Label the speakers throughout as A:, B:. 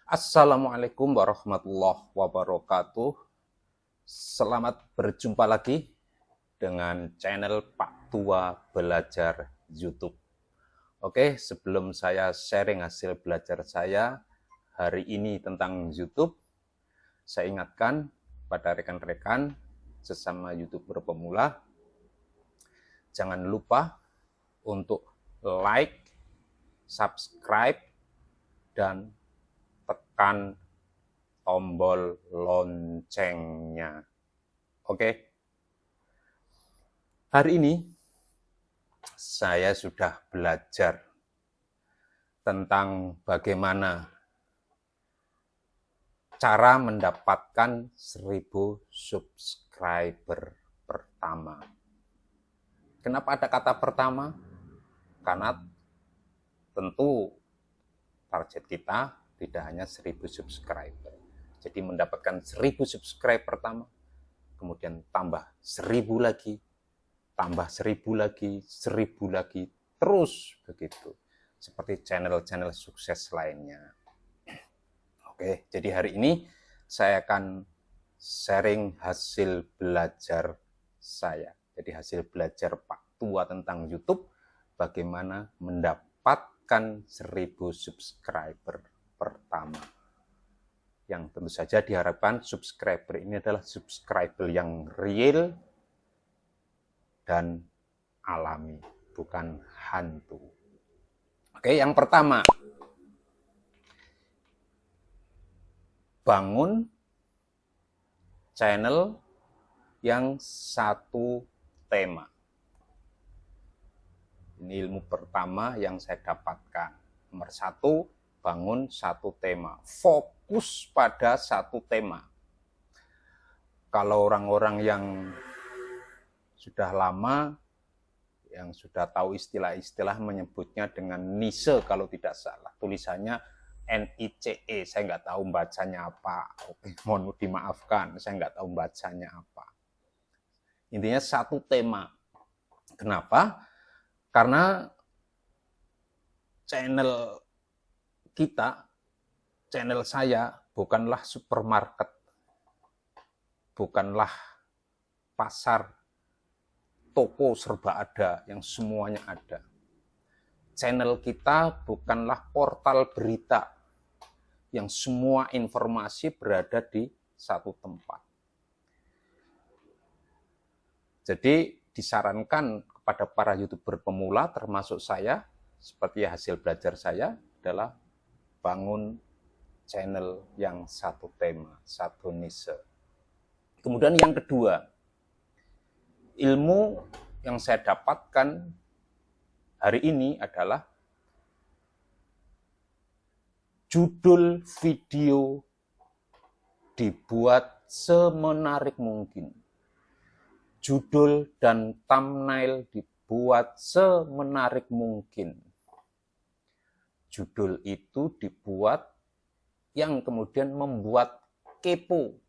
A: Assalamualaikum warahmatullahi wabarakatuh. Selamat berjumpa lagi dengan channel Pak Tua Belajar YouTube. Oke, sebelum saya sharing hasil belajar saya hari ini tentang YouTube, saya ingatkan pada rekan-rekan sesama YouTuber pemula, jangan lupa untuk like, subscribe, dan tekan tombol loncengnya. Oke. Hari ini saya sudah belajar tentang bagaimana cara mendapatkan 1000 subscriber pertama. Kenapa ada kata pertama? Karena tentu target kita tidak hanya 1000 subscriber. Jadi mendapatkan 1000 subscriber pertama, kemudian tambah 1000 lagi, tambah 1000 lagi, 1000 lagi, terus begitu. Seperti channel-channel sukses lainnya. Oke, jadi hari ini saya akan sharing hasil belajar saya. Jadi hasil belajar Pak Tua tentang YouTube, bagaimana mendapatkan 1000 subscriber pertama. Yang tentu saja diharapkan subscriber ini adalah subscriber yang real dan alami, bukan hantu. Oke, yang pertama, bangun channel yang satu tema. Ini ilmu pertama yang saya dapatkan. Nomor satu, bangun satu tema, fokus pada satu tema. Kalau orang-orang yang sudah lama, yang sudah tahu istilah-istilah menyebutnya dengan niche kalau tidak salah. Tulisannya NICE, saya nggak tahu bacanya apa. Oke, mohon dimaafkan, saya nggak tahu bacanya apa. Intinya satu tema. Kenapa? Karena channel kita, channel saya bukanlah supermarket, bukanlah pasar, toko serba ada, yang semuanya ada. Channel kita bukanlah portal berita, yang semua informasi berada di satu tempat. Jadi disarankan kepada para YouTuber pemula, termasuk saya, seperti hasil belajar saya, adalah bangun channel yang satu tema, satu niche. Kemudian yang kedua, ilmu yang saya dapatkan hari ini adalah judul video dibuat semenarik mungkin. Judul dan thumbnail dibuat semenarik mungkin. Judul itu dibuat yang kemudian membuat kepo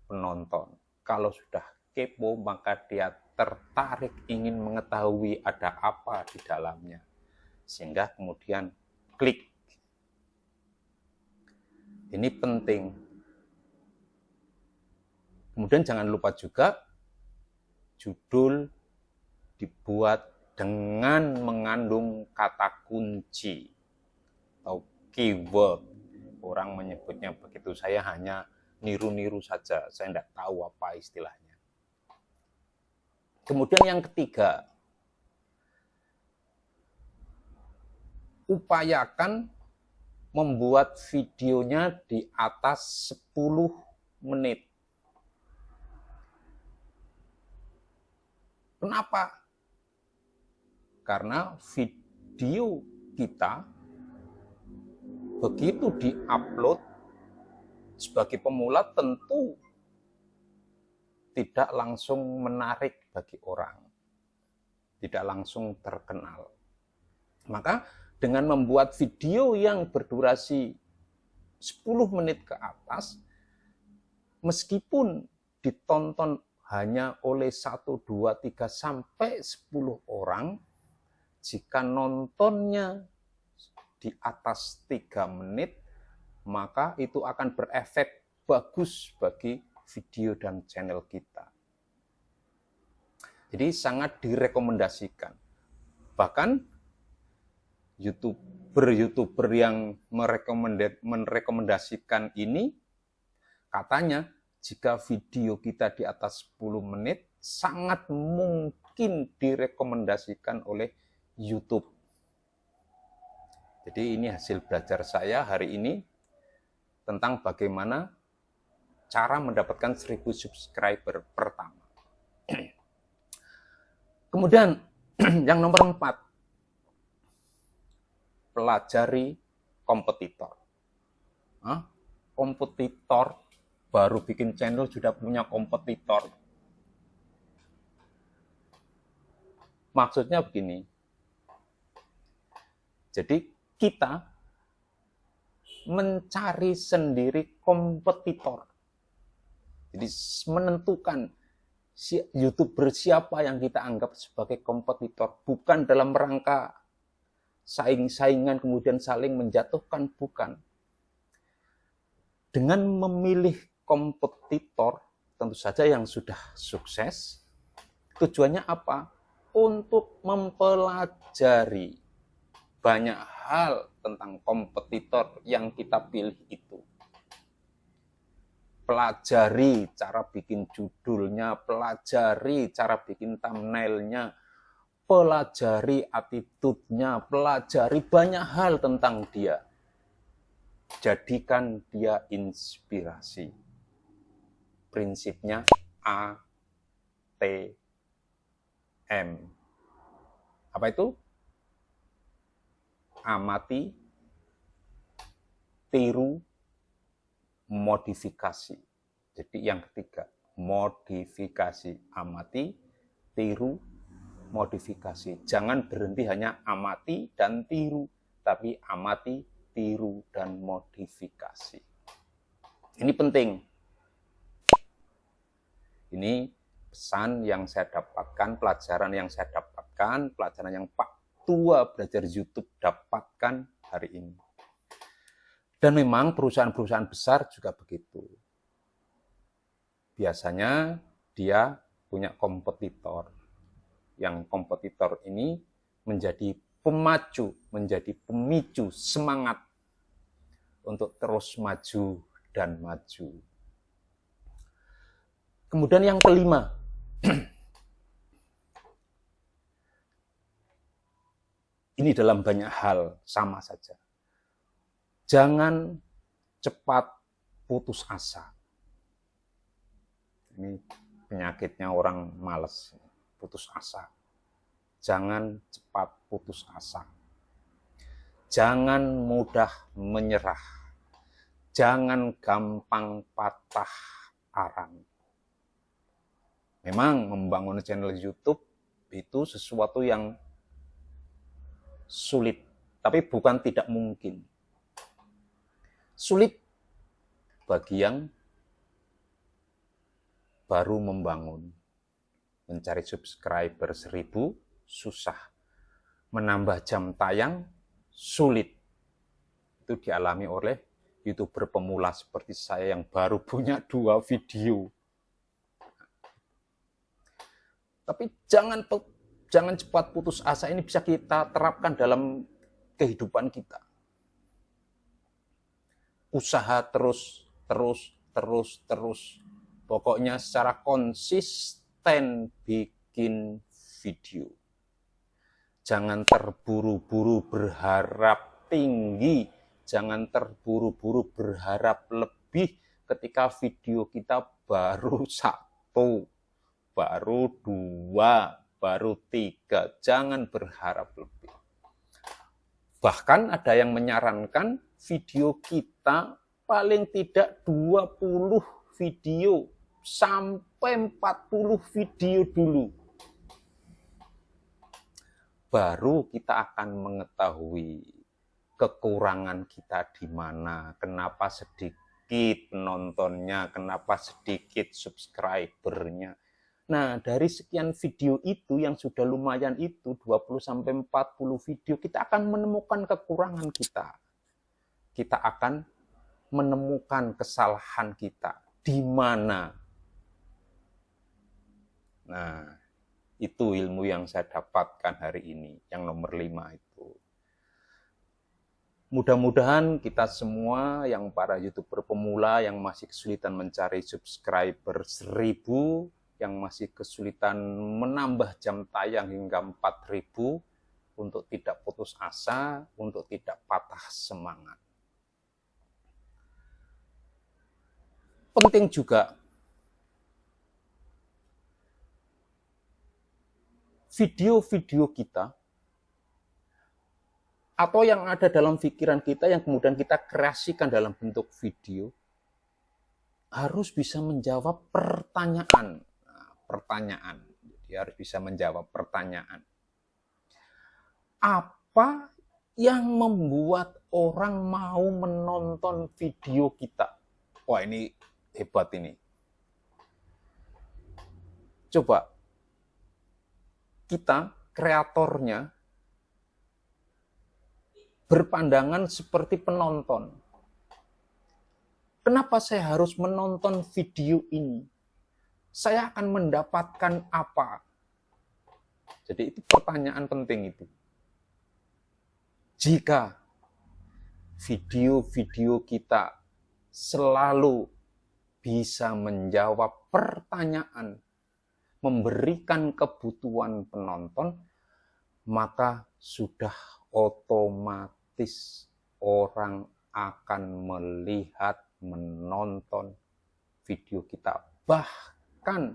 A: penonton. Kalau sudah kepo, maka dia tertarik ingin mengetahui ada apa di dalamnya. Sehingga kemudian klik. Ini penting. Kemudian jangan lupa juga judul dibuat dengan mengandung kata kunci atau keyword. Orang menyebutnya begitu, saya hanya niru-niru saja, saya tidak tahu apa istilahnya. Kemudian yang ketiga, upayakan membuat videonya di atas 10 menit. Kenapa? Karena video kita begitu di-upload sebagai pemula tentu tidak langsung menarik bagi orang. Tidak langsung terkenal. Maka dengan membuat video yang berdurasi 10 menit ke atas, meskipun ditonton hanya oleh 1, 2, 3, sampai 10 orang, jika nontonnya di atas 3 menit, maka itu akan berefek bagus bagi video dan channel kita. Jadi sangat direkomendasikan. Bahkan YouTuber yang merekomendasikan ini, katanya jika video kita di atas 10 menit, sangat mungkin direkomendasikan oleh YouTube. Jadi ini hasil belajar saya hari ini tentang bagaimana cara mendapatkan 1000 subscriber pertama. Kemudian yang nomor 4, pelajari kompetitor. Kompetitor baru bikin channel sudah punya kompetitor. Maksudnya begini. Jadi kita mencari sendiri kompetitor. Jadi menentukan YouTuber siapa yang kita anggap sebagai kompetitor, bukan dalam rangka saing-saingan kemudian saling menjatuhkan, bukan. Dengan memilih kompetitor, tentu saja yang sudah sukses, tujuannya apa? Untuk mempelajari banyak hal tentang kompetitor yang kita pilih itu. Pelajari cara bikin judulnya, pelajari cara bikin thumbnailnya, pelajari attitude-nya, pelajari banyak hal tentang dia. Jadikan dia inspirasi. Prinsipnya ATM. Apa itu? Amati, tiru, modifikasi. Jadi yang ketiga, modifikasi. Amati, tiru, modifikasi. Jangan berhenti hanya amati dan tiru, tapi amati, tiru, dan modifikasi. Ini penting. Ini pesan yang saya dapatkan, pelajaran yang saya dapatkan, pelajaran yang Pak Tua Belajar YouTube dapatkan hari ini. Dan memang perusahaan-perusahaan besar juga begitu. Biasanya dia punya kompetitor. Yang kompetitor ini menjadi pemacu, menjadi pemicu semangat untuk terus maju dan maju. Kemudian yang kelima, ini dalam banyak hal sama saja. Jangan cepat putus asa. Ini penyakitnya orang malas, putus asa. Jangan cepat putus asa. Jangan mudah menyerah. Jangan gampang patah arang. Memang membangun channel YouTube itu sesuatu yang sulit, tapi bukan tidak mungkin. Sulit bagi yang baru membangun. Mencari subscriber 1000 susah. Menambah jam tayang sulit. Itu dialami oleh YouTuber pemula seperti saya yang baru punya 2 video. Tapi jangan cepat putus asa. Ini bisa kita terapkan dalam kehidupan kita. Usaha terus. Pokoknya secara konsisten bikin video. Jangan terburu-buru berharap tinggi. Jangan terburu-buru berharap lebih ketika video kita baru 1, baru 2, baru 3. Jangan berharap lebih. Bahkan ada yang menyarankan video kita paling tidak 20 video sampai 40 video dulu. Baru kita akan mengetahui kekurangan kita di mana, kenapa sedikit penontonnya, kenapa sedikit subscribernya. Nah, dari sekian video itu yang sudah lumayan itu 20-40 video, kita akan menemukan kekurangan kita. Kita akan menemukan kesalahan kita di mana. Nah, itu ilmu yang saya dapatkan hari ini, yang nomor 5 itu. Mudah-mudahan kita semua yang para YouTuber pemula yang masih kesulitan mencari subscriber 1000, yang masih kesulitan menambah jam tayang hingga 4000, untuk tidak putus asa, untuk tidak patah semangat. Penting juga video-video kita atau yang ada dalam pikiran kita yang kemudian kita kreasikan dalam bentuk video harus bisa menjawab pertanyaan. Jadi harus bisa menjawab pertanyaan. Apa yang membuat orang mau menonton video kita? Wah, ini hebat ini. Coba kita, kreatornya, berpandangan seperti penonton. Kenapa saya harus menonton video ini? Saya akan mendapatkan apa? Jadi itu pertanyaan penting itu. Jika video-video kita selalu bisa menjawab pertanyaan, memberikan kebutuhan penonton, maka sudah otomatis orang akan melihat, menonton video kita, bahkan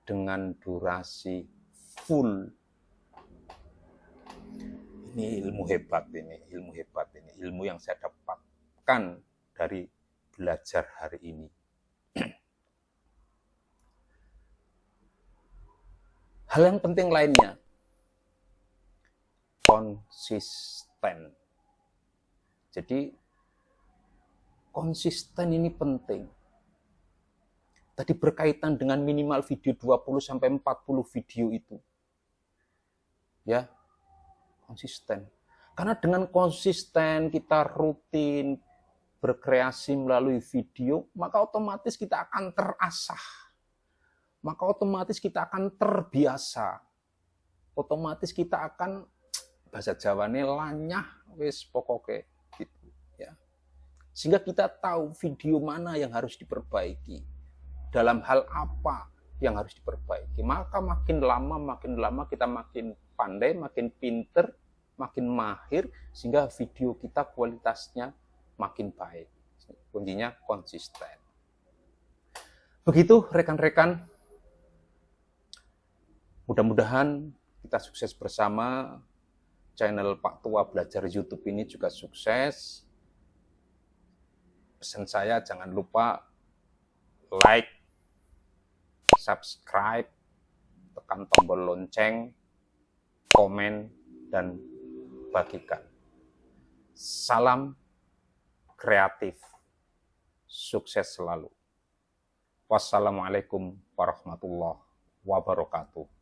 A: dengan durasi full. Ini ilmu hebat ini, ilmu yang saya dapatkan dari belajar hari ini. Hal yang penting lainnya, konsisten. Jadi konsisten ini penting. Tadi berkaitan dengan minimal video 20-40 video itu. Ya, konsisten. Karena dengan konsisten kita rutin berkreasi melalui video, maka otomatis kita akan terasah. Maka otomatis kita akan terbiasa. Otomatis kita akan, bahasa Jawane lanyah wis pokoke gitu ya. Sehingga kita tahu video mana yang harus diperbaiki. Dalam hal apa yang harus diperbaiki. Maka makin lama kita makin pandai, makin pinter, makin mahir, sehingga video kita kualitasnya makin baik. Kuncinya konsisten. Begitu rekan-rekan. Mudah-mudahan kita sukses bersama. Channel Pak Tua Belajar YouTube ini juga sukses. Pesan saya jangan lupa like, subscribe, tekan tombol lonceng, komen, dan bagikan. Salam kreatif. Sukses selalu. Wassalamualaikum warahmatullahi wabarakatuh.